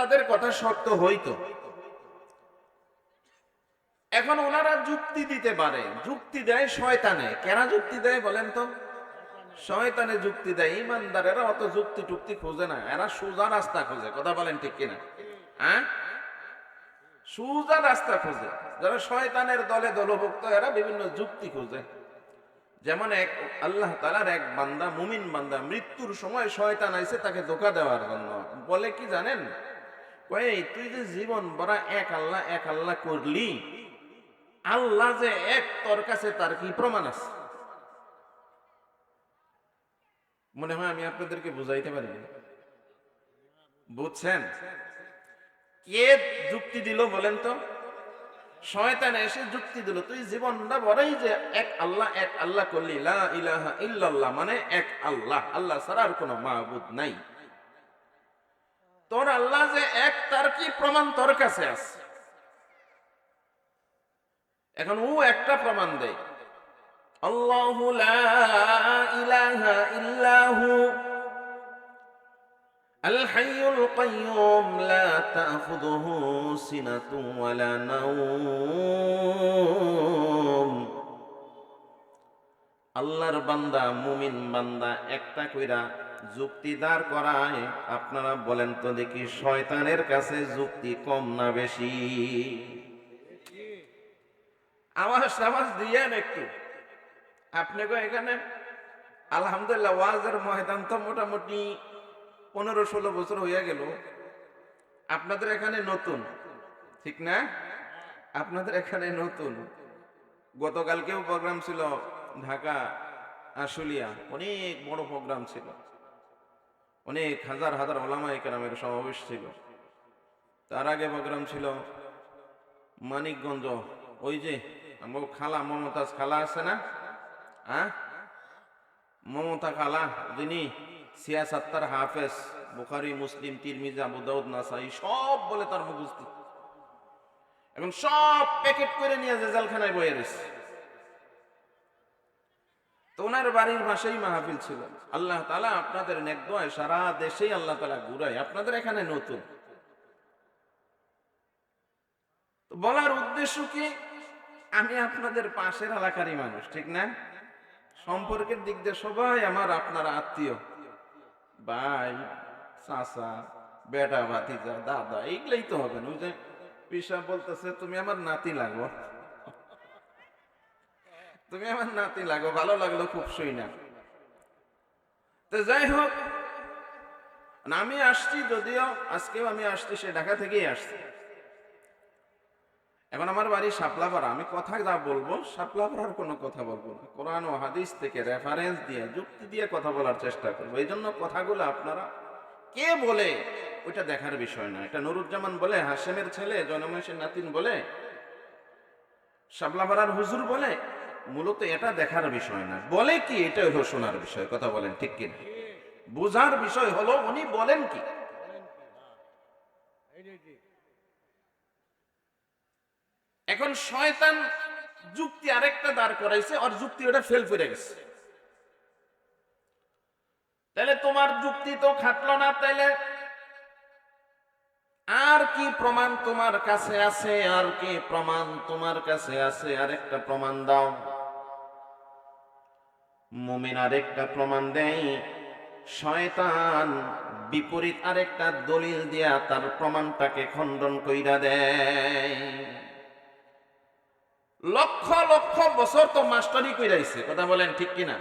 তাদের কথা সত্য হইতো। এখন ওনারা যুক্তি দিতে পারে, যুক্তি দেয় শয়তানে। কেন যুক্তি দেয় বলেন তো? শয়তানে যুক্তি দেয়। ইমানদারেরা অত যুক্তি টুক্তি খোঁজে না, এরা সোজা রাস্তা খোঁজে। কথা বলেন ঠিক কিনা? হ্যাঁ, সোজা রাস্তা খোঁজে। যারা শয়তানের দলে দলভুক্ত এরা বিভিন্ন যুক্তি খোঁজে। যেমন এক আল্লাহ তাআলার এক বান্দা, মুমিন বান্দা, মৃত্যুর সময় শয়তান আইছে তাকে ধোঁকা দেওয়ার জন্য। বলে কি জানেন? কই তুই যে জীবন ভরা এক আল্লাহ এক আল্লাহ করলি, আল্লাহ যে এক, তোর কাছে তার কি প্রমাণ আছে? মনে হয় আমি আপনাদেরকে বুঝাইতে পারি। বুঝছেন? কে যুক্তি দিল বলেন তো? শয়তান এসে যুক্তি দিল, তুই জীবনটা বড়ই যে এক আল্লাহ করলি, লা ইলাহা ইল্লাল্লাহ মানে এক আল্লাহ, আল্লাহ ছাড়া আর কোনো মাবুদ নাই। তোর আল্লাহ যে এক, তার কি প্রমাণ তোর কাছে আছে? এখন ও একটা প্রমাণ দেয়, আল্লাহু লা ইলাহা ইল্লাহু আল হাইয়ুল কাইয়্যুম লা তাখুযুহু সিনাতুন ওয়ালা নাওম। আল্লাহর বান্দা, মুমিন বান্দা একটা কইরা যুক্তি দাঁড় করায়। আপনারা বলেন তো দেখি, শয়তানের কাছে যুক্তি কম না বেশি? আওয়াজ দিয়েন একটু। আপনাকে এখানে আলহামদুলিল্লাহ ওয়াজের ময়দান তো মোটামুটি 15-16 বছর হইয়া গেল। আপনাদের এখানে নতুন, ঠিক না? আপনাদের এখানে নতুন। গতকালকেও প্রোগ্রাম ছিল ঢাকা আশুলিয়া, অনেক বড় প্রোগ্রাম ছিল, অনেক হাজার হাজার ওলামায়ে কেরামের সমাবেশ ছিল। তার আগে প্রোগ্রাম ছিল মানিকগঞ্জ, ওই যে আমার খালা মমতাজ খালা আছে না, হ্যাঁ, মমতা খালা, যিনি সিয়াসাত্তার হাফেজ, বুখারী মুসলিম তিরমিজি আবু দাউদ নাসাই সব বলে তার মুখস্থ। এখন সব প্যাকেট করে নিয়ে জেলখানায় বয়ে রয়েছে। তো ওনার বাড়ির পাশেই মাহফিল ছিল। আল্লাহ তাআলা আপনাদের নেক দোয়ায় সারা দেশেই আল্লাহ তাআলা ঘুরায়। আপনাদের এখানে নতুন। তো বলার উদ্দেশ্য কি, আমি আপনাদের পাশের এলাকারই মানুষ, ঠিক না? সম্পর্কের দিক দিয়ে সবাই আমার আপনারা আত্মীয়, ভাই, চাচা, বেটা, ভাতিজা, দাদা, এইগুলাই তো হবে না। ওই যে পিসা বলতেছে, তুমি আমার নাতি লাগো, তুমি আমার নাতি লাগো, ভালো লাগলো খুব শুই না। তো যাই হোক, আমি আসছি, যদিও আজকেও আমি আসছি, সে ঢাকা থেকেই আসছি। এখন আমার বাড়ি শাপলাপাড়া। আমি কথা যা বলবো শাপলাপাড়ার কোনো কথা বলবো না, কোরআন ও হাদিস থেকে রেফারেন্স দিয়ে যুক্তি দিয়ে কথা বলার চেষ্টা করবো। এই জন্য কথাগুলো আপনারা কে বলে ওইটা দেখার বিষয় না। এটা নুরুজ্জামান বলে, হাশেমের ছেলে, জনমেশের নাতিন বলে, শাপলাপাড়ার হুজুর বলে, মূলত এটা দেখার বিষয় না। বলে কি, এটা হলো শোনার বিষয়। কথা বলেন ঠিক কিনা? বোঝার বিষয় হলো উনি বলেন কি। এখন শয়তান যুক্তি আরেকটা দাঁড় করাইছে, আর যুক্তি ওটা ফেল করে গেছে। তাহলে তোমার যুক্তি তো খাটলো না, তাইলে আর কি প্রমাণ তোমার কাছে আছে? আর কি প্রমাণ তোমার কাছে আছে? আরেকটা প্রমাণ দাও। মুমিন আরেকটা প্রমাণ দেয়, শয়তান বিপরীত আরেকটা দলিল দিয়া তার প্রমাণটাকে খণ্ডন কইরা দেয়। লক্ষ লক্ষ বছর তো মাস্টারি কইরাইছে। কথা বলেন ঠিক কিনা?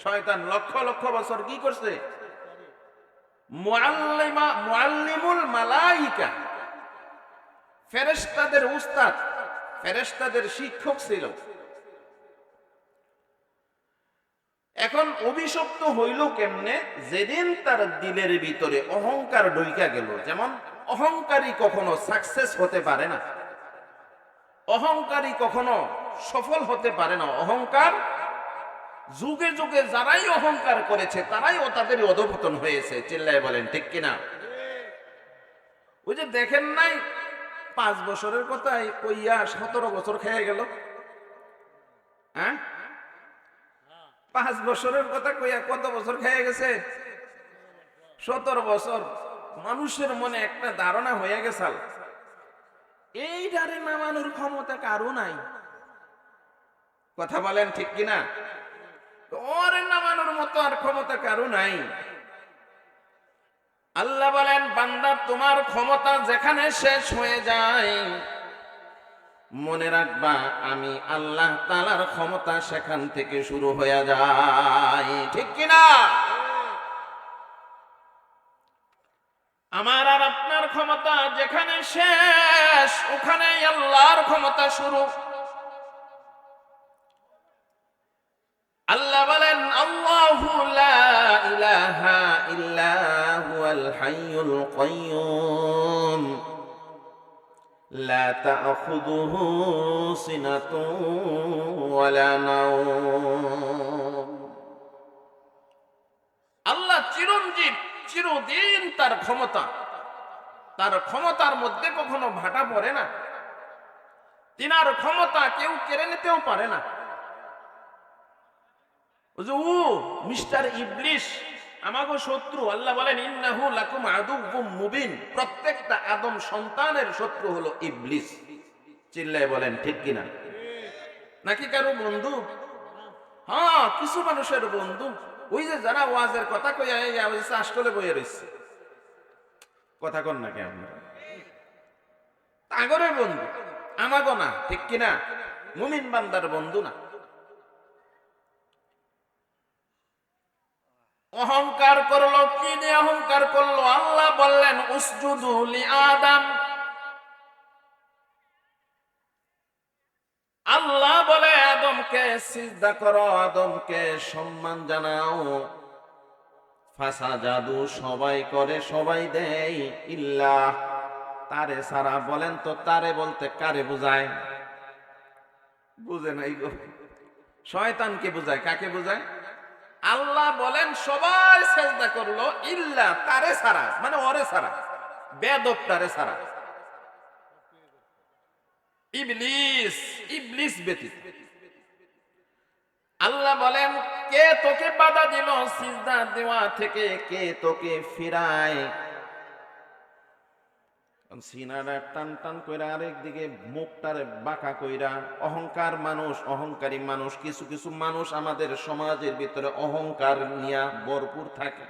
শয়তান লক্ষ লক্ষ বছর কি করছে? মুআল্লিমুল মালাইকা, ফেরেশতাদের উস্তাদ, ফেরেশতাদের শিক্ষক ছিল। এখন অভিশপ্ত হইল কেমনে? যেদিন তার দিলের ভিতরে অহংকার ঢুইকা গেল। যেমন অহংকারী কখনো সাকসেস হতে পারে না, অহংকারী কখনো সফল হতে পারে না। অহংকার যুগে যুগে যারাই অহংকার করেছে তারাই তাদের অধঃপতন হয়েছে। চিল্লায় বলেন ঠিক কিনা? ওই যে দেখেন নাই, 5 বছরের কথাই কইয়া 17 বছর খেয়ে গেল। হ্যাঁ, 5 বছরের কথা কইয়া কত বছর খেয়ে গেছে? 17 বছর। মানুষের মনে একটা ধারণা হয়ে গেছে এই ডারে নামানোর ক্ষমতা কারো নাই। কথা বলেন ঠিক কিনা? ওরে নামানোর মতো আর ক্ষমতা কারো নাই। আল্লাহ বলেন, বান্দা তোমার ক্ষমতা যেখানে শেষ হয়ে যায়, মনে রাখবা আমি আল্লাহ তাআলার ক্ষমতা সেখান থেকে শুরু হয়ে যায়। ঠিক কিনা? আমার আর আপনার ক্ষমতা যেখানে শেষ, ওখানেই আল্লাহর ক্ষমতা শুরু। আল্লাহ বলেন, আল্লাহু লা ইলাহা ইল্লা হুয়াল হাইয়ুল কাইয়্যুম লা তা'খুযুহু সিনাতুন ওয়ালা নাওম। আল্লাহ চিরঞ্জীব, চিরদিন তার ক্ষমতা, তার ক্ষমতার মধ্যে কখনো ভাটা পড়ে না। তিনার ক্ষমতা কেউ কেড়ে নিতেও পারে না। মিস্টার ইবলিস আমাগো শত্রু। আল্লাহ বলেন, ইন্নাহু লাকুম আদুউম মুবিন। প্রত্যেকটা আদম সন্তানের শত্রু হলো ইবলিস। চিল্লায় বলেন ঠিক কিনা? নাকি কারো বন্ধু? হ্যাঁ, কিছু মানুষের বন্ধু। ওই যে যারা ওয়াজের কথা কইয়া আসলে বইয়ে রয়েছে, কথা কন না কেন? তাগরের বন্ধু, আমাগো না। ঠিক কিনা? মুমিন বান্দার বন্ধু না। অহংকার করলো। কি দিয়ে অহংকার করলো? আল্লাহ বললেন, উসজুদু লি আদম। আল্লাহ বলে আদমকে সিজদা করো, আদমকে সম্মান জানাও। ফাসাজাদু, সবাই করে, সবাই দেয়, ইল্লা, তারে সারা। বলেন তো তারে বলতে কারে বুঝায়? বুঝে নাই গো। শয়তানকে বুঝায়। কাকে বুঝায়? আল্লাহ বলেন সবাই সেজদা করলো, ইল্লা, তারে সারা, মানে ওরে সারা, বেদব তারে সারা, ইবলিস, ইবলিস ব্যতীত। আল্লাহ বলেন, কে তোকে বাধা দিল সিজদা দেওয়া থেকে? কে তোকে ফিরায়? সিনারা টান টান কইরা, আরেক দিকে মুখটারে বাঁকা কইরা। অহংকার মানুষ, অহংকারী মানুষ। কিছু কিছু মানুষ আমাদের সমাজের ভিতরে অহংকার নিয়ে ভরপুর থাকে।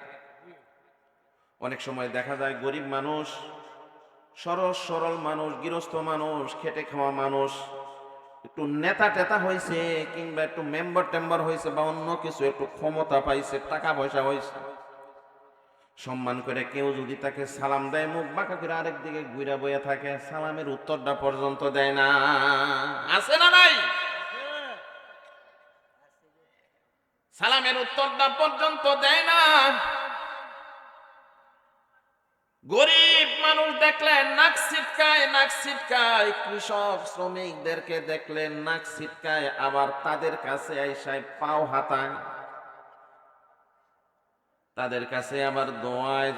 অনেক সময় দেখা যায় গরিব মানুষ, সরল সরল মানুষ, গৃহস্থ মানুষ, খেটে খাওয়া মানুষ, একটু নেতা টেতা হয়েছে, কিংবা একটু মেম্বার টেম্বার হয়েছে, বা অন্য কিছু একটু ক্ষমতা পাইছে, টাকা পয়সা হয়েছে, সম্মান করে কেউ যদি তাকে সালাম দেয়, মুখ বাঁকা করে আরেক দিকে ঘুরে বয়ে থাকে, সালামের উত্তরটা পর্যন্ত দেয় না। আছে না নাই? সালামের উত্তরটা পর্যন্ত দেয় না। গরিব মানুষ দেখলেন নাক ছিটকায়, নাক ছিটকায়। কৃষক শ্রমিকদেরকে দেখলেন নাক ছিটকায়, আবার তাদের কাছে আইসায় পাও হাতায়, তাদের কাছে আবার দোয়ায়।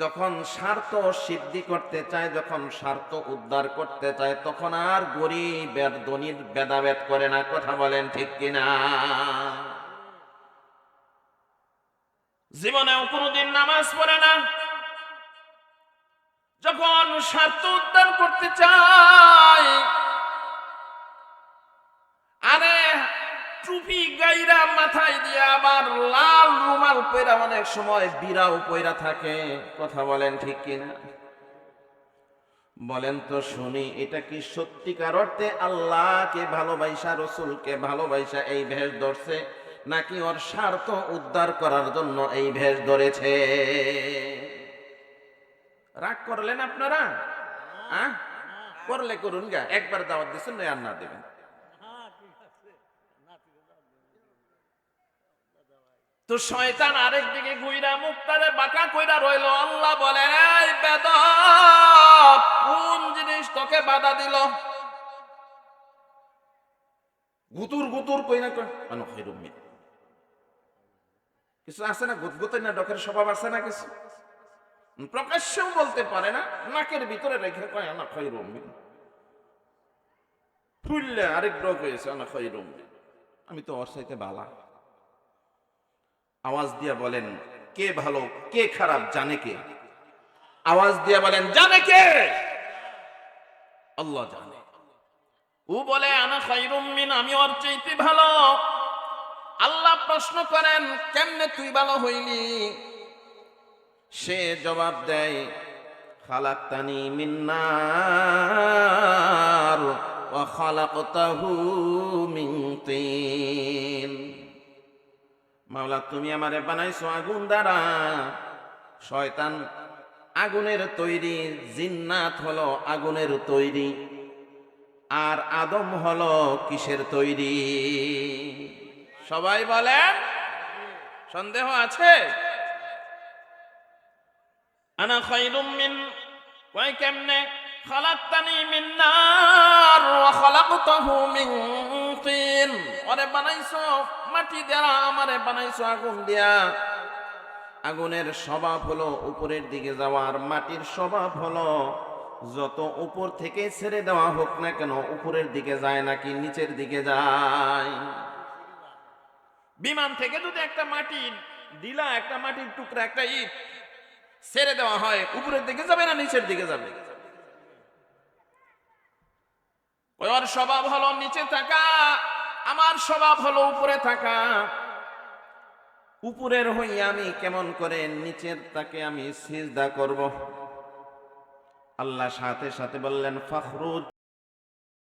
যখন স্বার্থ সিদ্ধি করতে চায়, যখন স্বার্থ উদ্ধার করতে চায়, তখন আর গরিব আর ধনীর ভেদাভেদ করে না। কথা বলেন ঠিক কিনা? জীবনেও কোনোদিন নামাজ পড়ে না। যখন স্বার্থ উদ্ধার করতে চায়, আরে টুপি গাইরা মাথায় দিয়ে আবার লাল রুমাল পয়রা, অনেক সময় বিরাও পয়রা থাকে। কথা বলেন ঠিক কিনা? বলেন তো শুনি, এটা কি সত্যিকার অর্থে আল্লাহকে ভালোবাসা, রসুলকে ভালোবাসা এই ভেষ ধরছে, নাকি ওর স্বার্থ উদ্ধার করার জন্য এই ভেষ ধরেছে? রাগ করলেন আপনারা? করলে করুন গা, একবার দাওয়াত দিচ্ছেন, আর না দেবেন। তো শয়তান আরেক দিকে ঘুইরা মুখটারে বাঁকা কইরা রইল। আল্লাহ বলেন, এই বেদব, কোন জিনিস তোকে বাধা দিল? গুতুর গুতুর কইনা কই মানে খৈরুম মিন। কিছু আছে না গুতগুতে না, ডকের স্বভাব আছে না কিছু, প্রকাশ্যেও বলতে পারে না, নাকের ভিতরে রেখে কয় আনা খৈরুম মিন। ফুললে আরেক ডক হয়েছে আনা খৈরুম মিন, আমি তো ওর সাথে বালা। আওয়াজ দিয়া বলেন, কে ভালো কে খারাপ জানে কে? আওয়াজ দিয়ে বলেন, জানে কে? আল্লাহ জানে। ও বলে আনা খায়রুম মিন, আমি ওর চাইতে ভালো। আল্লাহ প্রশ্ন করেন, কেমনে তুই ভালো হইলি? সে জবাব দেয়, খালাকতানি মিন নার ওয়া খালাকতাহু মিন তিন। মাওলা, তুমি আমারে বানাইছো আগুন দ্বারা, শয়তান আগুনের তৈরি, জিন্নাত হলো আগুনের তৈরি, আর আদম হলো কিসের তৈরি? সবাই বলেন, সন্দেহ আছে? আনা খায়রুম মিন, কয় কেমনে? খালাকতানি মিন নার ওয়া খালাকতাহু মিন তিন, ওরে বানাইছো মাটি দ্বারা, আমারে বানাইছো আগুন দিয়া। আগুনের স্বভাব হলো উপরের দিকে যাওয়ার, মাটির স্বভাব হলো যত উপর থেকে ছেড়ে দেওয়া হোক না কেন উপরের দিকে যায় নাকি নিচের দিকে যায়? বিমান থেকে যদি একটা মাটি দিলা, একটা মাটির টুকরা, একটা ইট ছেড়ে দেওয়া হয়, উপরের দিকে যাবে না নিচের দিকে যাবে? ওর স্বভাব হলো নিচে থাকা, আমার স্বভাব হলো উপরে থাকা। উপরের হইয়া আমি কেমন করে নিচের তাকে আমি সিজদা করব? আল্লাহ সাথে সাথে বললেন, ফাখরুজ